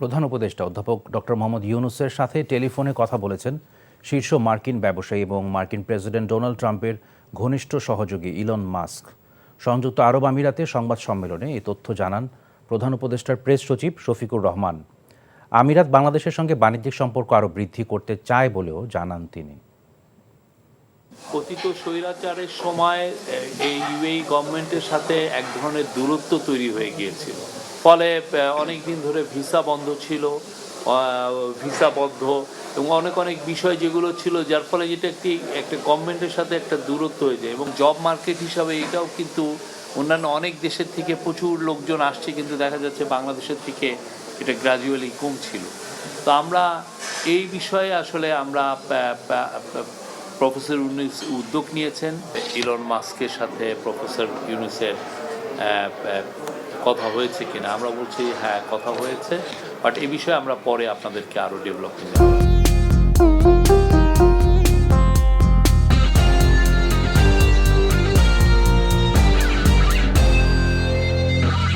প্রধান উপদেষ্টা অধ্যাপক ডক্টর মোহাম্মদ ইউনূসের সাথে টেলিফোনে কথা বলেছেন শীর্ষ মার্কিন ব্যবসায়ী এবং মার্কিন প্রেসিডেন্ট ডোনাল্ড ট্রাম্পের ঘনিষ্ঠ সহযোগী ইলন মাস্ক। সংযুক্ত আরব আমিরাতে সংবাদ সম্মেলনে এই তথ্য জানান প্রধান উপদেষ্টার প্রেস সচিব শফিকুর রহমান। আমিরাত বাংলাদেশের সঙ্গে বাণিজ্যিক সম্পর্ক আরও বৃদ্ধি করতে চায় বলেও জানান তিনি। কথিত স্বৈরাচারের সময় এই ইউএই গভর্নমেন্টের সাথে এক ধরনের দূরত্ব তৈরি হয়ে গিয়েছিল, ফলে অনেক দিন ধরে ভিসা বন্ধ ছিল, ভিসা বন্ধ এবং অনেক বিষয় যেগুলো ছিল, যার ফলে যেটা একটা গভর্নমেন্টের সাথে একটা দূরত্ব হয়ে যায়। এবং জব মার্কেট হিসাবে এটাও কিন্তু অন্যান্য অনেক দেশের থেকে প্রচুর লোকজন আসছে, কিন্তু দেখা যাচ্ছে বাংলাদেশের থেকে এটা গ্র্যাজুয়ালি কমছিল। তো আমরা এই বিষয়ে আসলে আমরা প্রফেসর ইউনূস উদ্যোগ নিয়েছেন। ইলন মাস্কের সাথে প্রফেসর ইউনূসের কথা হয়েছে কিনা, আমরা বলছি হ্যাঁ কথা হয়েছে, বাট এই বিষয়ে আমরা পরে আপনাদেরকে আরও ডেভেলপমেন্ট জানাবো।